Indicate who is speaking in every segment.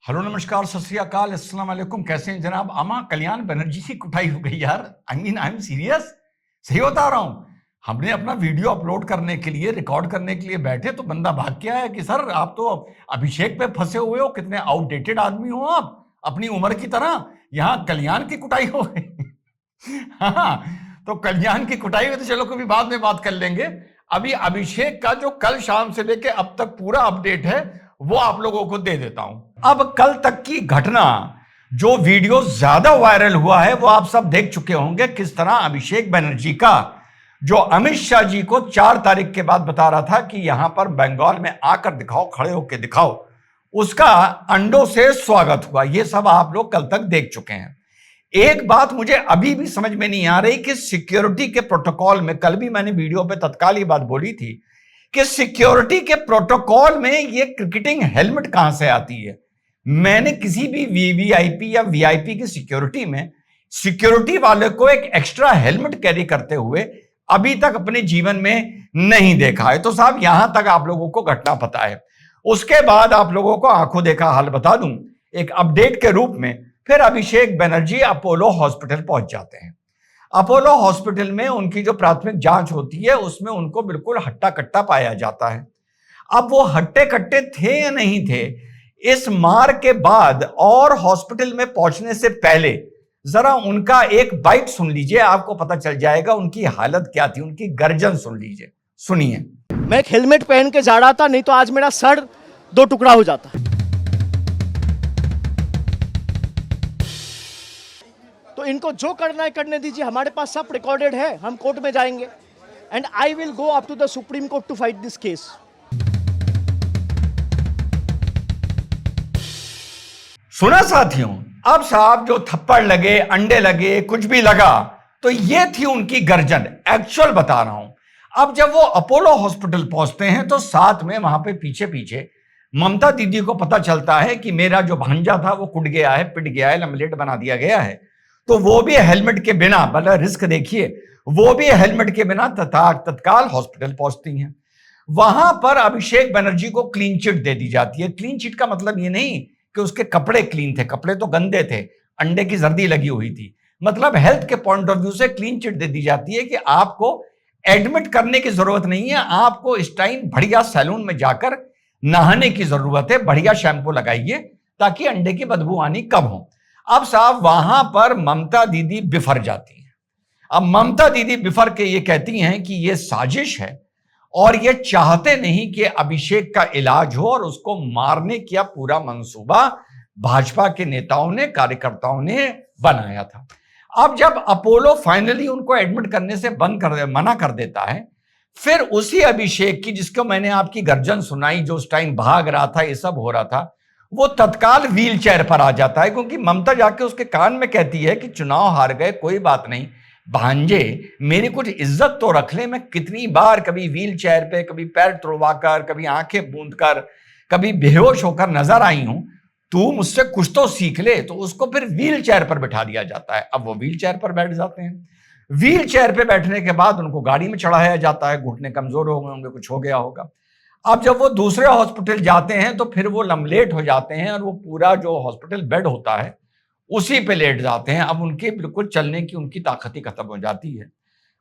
Speaker 1: Hello नमस्कार सत श्री अकाल अस्सलाम वालेकुम। कैसे हैं जनाब? अमा कल्याण बनर्जी की कुटाई हो गई यार। आई एम सीरियस, सही बता रहा हूं। हमने अपना वीडियो अपलोड करने के लिए, रिकॉर्ड करने के लिए बैठे तो बंदा भाग के आया कि सर आप तो अभिषेक पे फंसे हुए हो, कितने आउटडेटेड आदमी हो आप अपनी उम्र की तरह। यहाँ कल्याण की कुटाई हो गई। हाँ, तो कल्याण की कुटाई में तो चलो कभी बाद में बात कर लेंगे। अभी अभिषेक का जो कल शाम से लेके अब तक पूरा अपडेट है वो आप लोगों को दे देता हूं। अब कल तक की घटना, जो वीडियो ज्यादा वायरल हुआ है वो आप सब देख चुके होंगे। किस तरह अभिषेक बनर्जी का, जो अमित शाह जी को 4 तारीख के बाद बता रहा था कि यहां पर बंगाल में आकर दिखाओ, खड़े होकर दिखाओ, उसका अंडों से स्वागत हुआ। ये सब आप लोग कल तक देख चुके हैं। एक बात मुझे अभी भी समझ में नहीं आ रही कि सिक्योरिटी के प्रोटोकॉल में, कल भी मैंने वीडियो पे तत्काल ही बात बोली थी कि सिक्योरिटी के प्रोटोकॉल में ये क्रिकेटिंग हेलमेट कहां से आती है। मैंने किसी भी वीवीआईपी या वीआईपी की सिक्योरिटी में सिक्योरिटी वाले को एक एक्स्ट्रा हेलमेट कैरी करते हुए अभी तक अपने जीवन में नहीं देखा है। तो साहब यहां तक आप लोगों को घटना पता है। उसके बाद आप लोगों को आंखों देखा हाल बता दूं एक अपडेट के रूप में। फिर अभिषेक बनर्जी अपोलो हॉस्पिटल पहुंच जाते हैं। अपोलो हॉस्पिटल में उनकी जो प्राथमिक जांच होती है उसमें उनको बिल्कुल हट्टा कट्टा पाया जाता है। अब वो हट्टे कट्टे थे या नहीं थे, इस मार के बाद और हॉस्पिटल में पहुंचने से पहले जरा उनका एक बाइट सुन लीजिए, आपको पता चल जाएगा उनकी हालत क्या थी। उनकी गर्जन सुन लीजिए, सुनिए।
Speaker 2: मैं एक हेलमेट पहन के जा रहा था, नहीं तो आज मेरा सर 2 टुकड़ा हो जाता। तो इनको जो करना है करने दीजिए, हमारे पास सब रिकॉर्डेड है, हम कोर्ट में जाएंगे and I will go up to the supreme court to fight this case.
Speaker 1: सुना साथियों? अब साहब जो थप्पड़ लगे, अंडे लगे, कुछ भी लगा, तो ये थी उनकी गर्जन। एक्चुअल बता रहा हूं। अब जब वो अपोलो हॉस्पिटल पहुंचते हैं तो साथ में वहां पे पीछे पीछे ममता दीदी को पता चलता है कि मेरा जो भांजा था वो कुट गया है, पिट गया है, लमलेट बना दिया गया है। तो वो भी हेलमेट के बिना, भला रिस्क देखिए, वो भी हेलमेट के बिना तत्काल हॉस्पिटल पहुंचती हैं। वहां पर अभिषेक बनर्जी को क्लीन चिट दे दी जाती है। क्लीन चिट का मतलब ये नहीं कि उसके कपड़े क्लीन थे, कपड़े तो गंदे थे, अंडे की जर्दी लगी हुई थी। मतलब हेल्थ के पॉइंट ऑफ व्यू से क्लीन चिट दे दी जाती है कि आपको एडमिट करने की जरूरत नहीं है, आपको इस टाइम बढ़िया सैलून में जाकर नहाने की जरूरत है, बढ़िया शैंपू लगाइए ताकि अंडे की बदबू आनी कम हो। अब साहब वहां पर ममता दीदी बिफर जाती हैं। अब ममता दीदी बिफर के ये कहती हैं कि ये साजिश है और ये चाहते नहीं कि अभिषेक का इलाज हो, और उसको मारने का पूरा मंसूबा भाजपा के नेताओं ने, कार्यकर्ताओं ने बनाया था। अब जब अपोलो फाइनली उनको एडमिट करने से मना कर देता है, फिर उसी अभिषेक की, जिसको मैंने आपकी गर्जन सुनाई, जो उस टाइम भाग रहा था, ये सब हो रहा था, वो तत्काल व्हील चेयर पर आ जाता है। क्योंकि ममता जाके उसके कान में कहती है कि चुनाव हार गए, कोई बात नहीं भांजे, मेरी कुछ इज्जत तो रख ले। मैं कितनी बार कभी व्हील चेयर पे, कभी पैर तुड़वाकर, कभी आंखें बूंद कर, कभी बेहोश होकर नजर आई हूं, तू मुझसे कुछ तो सीख ले। तो उसको फिर व्हील चेयर पर बैठा दिया जाता है। अब वो व्हील चेयर पर बैठ जाते हैं। व्हील चेयर पे बैठने के बाद उनको गाड़ी में चढ़ाया जाता है। घुटने कमजोर हो गए होंगे, कुछ हो गया होगा। अब जब वो दूसरे हॉस्पिटल जाते हैं तो फिर वो लमलेट हो जाते हैं और वो पूरा जो हॉस्पिटल बेड होता है उसी पे लेट जाते हैं। अब उनके बिल्कुल चलने की उनकी ताकत ही खत्म हो जाती है।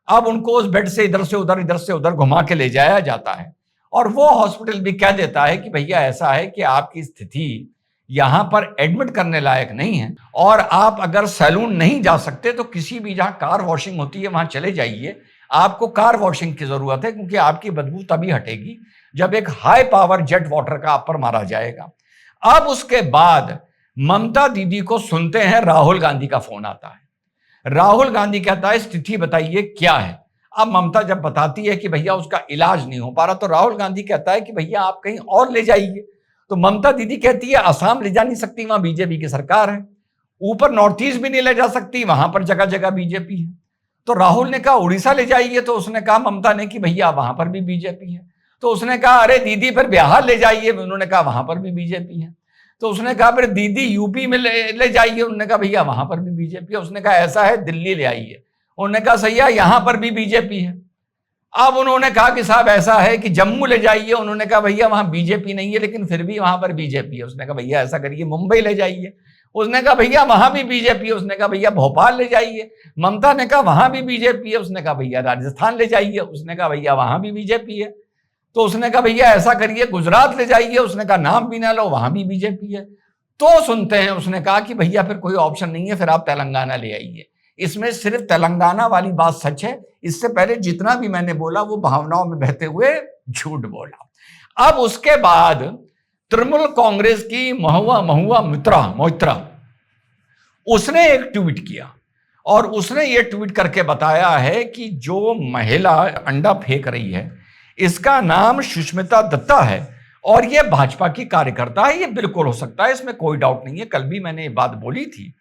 Speaker 1: अब उनको उस बेड से इधर से उधर, इधर से उधर घुमा के ले जाया जाता है और वो हॉस्पिटल भी कह देता है कि भैया ऐसा है कि आपकी स्थिति यहां पर एडमिट करने लायक नहीं है, और आप अगर सैलून नहीं जा सकते तो किसी भी जहां कार वॉशिंग होती है वहां चले जाइए। आपको कार वॉशिंग की जरूरत है, क्योंकि आपकी बदबू तभी हटेगी जब एक हाई पावर जेट वाटर का आप पर मारा जाएगा। अब उसके बाद ममता दीदी को सुनते हैं राहुल गांधी का फोन आता है। राहुल गांधी कहता है स्थिति बताइए क्या है। अब ममता जब बताती है कि भैया उसका इलाज नहीं हो पा रहा, तो राहुल गांधी कहता है कि भैया आप कहीं और ले जाइए। तो ममता दीदी कहती है असम ले जा नहीं सकती, वहां बीजेपी की सरकार है। ऊपर नॉर्थ ईस्ट भी नहीं ले जा सकती, वहां पर जगह जगह बीजेपी है। तो राहुल ने कहा उड़ीसा ले जाइए, तो उसने कहा ममता ने कि भैया वहां पर भी बीजेपी है। तो उसने कहा अरे दीदी फिर बिहार ले जाइए, उन्होंने कहा वहां पर भी बीजेपी है। तो उसने कहा फिर दीदी यूपी में ले जाइए, उन्होंने कहा भैया वहां पर भी बीजेपी है। उसने कहा ऐसा है दिल्ली ले आइए, उन्होंने कहा सही है यहां पर भी बीजेपी है। अब उन्होंने कहा कि साहब ऐसा है कि जम्मू ले जाइए। उन्होंने कहा भैया वहां बीजेपी नहीं है, लेकिन फिर भी वहां पर बीजेपी है। उसने कहा भैया ऐसा करिए मुंबई ले जाइए। उसने कहा भैया वहां भी बीजेपी है। उसने कहा भैया भोपाल ले जाइए। ममता ने कहा वहां भी बीजेपी है। उसने कहा भैया राजस्थान ले जाइए। उसने कहा भैया वहां भी बीजेपी है। तो उसने कहा भैया ऐसा करिए गुजरात ले जाइए। उसने कहा नाम भी ना लो, वहां भी बीजेपी है। तो सुनते हैं, उसने कहा कि भैया फिर कोई ऑप्शन नहीं है, फिर आप तेलंगाना ले आइए। इसमें सिर्फ तेलंगाना वाली बात सच है, इससे पहले जितना भी मैंने बोला वो भावनाओं में बहते हुए झूठ बोला। अब उसके बाद तृणमूल कांग्रेस की महुआ मोइत्रा उसने एक ट्वीट किया और उसने ये ट्वीट करके बताया है कि जो महिला अंडा फेंक रही है इसका नाम सुष्मिता दत्ता है और ये भाजपा की कार्यकर्ता है। ये बिल्कुल हो सकता है, इसमें कोई डाउट नहीं है। कल भी मैंने ये बात बोली थी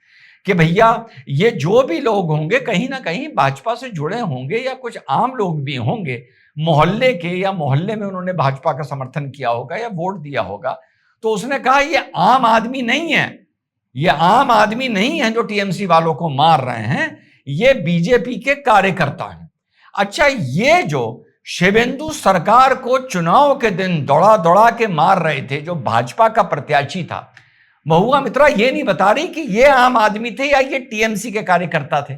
Speaker 1: कि भैया ये जो भी लोग होंगे कहीं ना कहीं भाजपा से जुड़े होंगे या कुछ आम लोग भी होंगे मोहल्ले के, या मोहल्ले में उन्होंने भाजपा का समर्थन किया होगा या वोट दिया होगा। तो उसने कहा ये आम आदमी नहीं है, ये आम आदमी नहीं है जो टीएमसी वालों को मार रहे हैं, ये बीजेपी के कार्यकर्ता हैं। अच्छा, ये जो शिवेंदु सरकार को चुनाव के दिन दौड़ा दौड़ा के मार रहे थे, जो भाजपा का प्रत्याशी था, महुआ मित्रा ये नहीं बता रही कि ये आम आदमी थे या ये टीएमसी के कार्यकर्ता थे।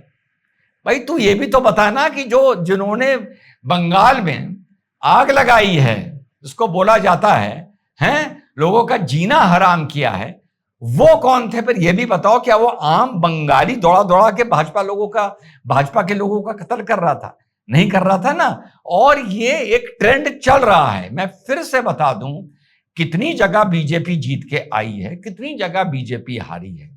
Speaker 1: भाई तू ये भी तो बताना कि जो जिन्होंने बंगाल में आग लगाई है, जिसको बोला जाता है लोगों का जीना हराम किया है, वो कौन थे? फिर ये भी बताओ क्या वो आम बंगाली दौड़ा दौड़ा के भाजपा के लोगों का कत्ल कर रहा था? नहीं कर रहा था ना। और ये एक ट्रेंड चल रहा है। मैं फिर से बता दूं, कितनी जगह बीजेपी जीत के आई है, कितनी जगह बीजेपी हारी है।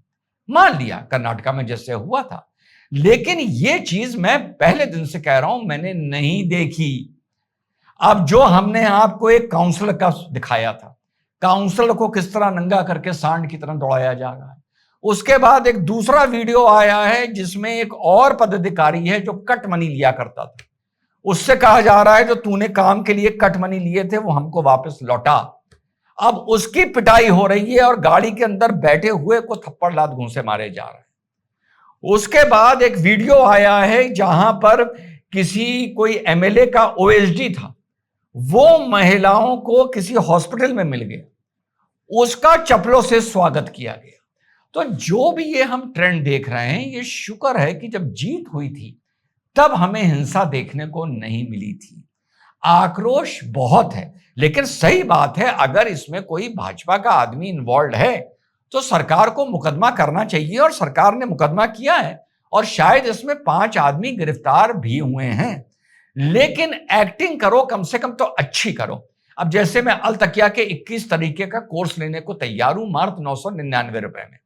Speaker 1: मान लिया कर्नाटका में जैसे हुआ था, लेकिन ये चीज मैं पहले दिन से कह रहा हूं मैंने नहीं देखी। अब जो हमने आपको एक काउंसलर का दिखाया था, काउंसलर को किस तरह नंगा करके सांड की तरह दौड़ाया जा रहा है, उसके बाद एक दूसरा वीडियो आया है जिसमें एक और पदाधिकारी है जो कट मनी लिया करता था, उससे कहा जा रहा है जो तूने काम के लिए कट मनी लिए थे वो हमको वापस लौटा। अब उसकी पिटाई हो रही है और गाड़ी के अंदर बैठे हुए को थप्पड़ लात घूंसे मारे जा रहे हैं। उसके बाद एक वीडियो आया है जहां पर कोई एमएलए का ओएसडी था, वो महिलाओं को किसी हॉस्पिटल में मिल गया, उसका चप्पलों से स्वागत किया गया। तो जो भी ये हम ट्रेंड देख रहे हैं, ये शुक्र है कि जब जीत हुई थी तब हमें हिंसा देखने को नहीं मिली थी। आक्रोश बहुत है, लेकिन सही बात है अगर इसमें कोई भाजपा का आदमी इन्वॉल्व है तो सरकार को मुकदमा करना चाहिए, और सरकार ने मुकदमा किया है और शायद इसमें 5 आदमी गिरफ्तार भी हुए हैं। लेकिन एक्टिंग करो, कम से कम तो अच्छी करो। अब जैसे मैं अल तकिया के 21 तरीके का कोर्स लेने को तैयार हूं, मात्र 999 रुपए में।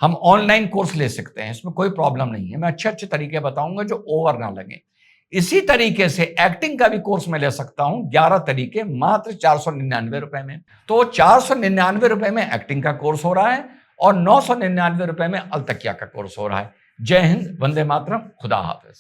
Speaker 1: हम ऑनलाइन कोर्स ले सकते हैं, इसमें कोई प्रॉब्लम नहीं है। मैं अच्छे अच्छे तरीके बताऊंगा जो ओवर ना लगे। इसी तरीके से एक्टिंग का भी कोर्स मैं ले सकता हूं, 11 तरीके, मात्र 499 रुपए में। तो 499 रुपए में एक्टिंग का कोर्स हो रहा है और 999 रुपए में अल तकिया का कोर्स हो रहा है। जय हिंद, वंदे मातरम, खुदा हाफिज।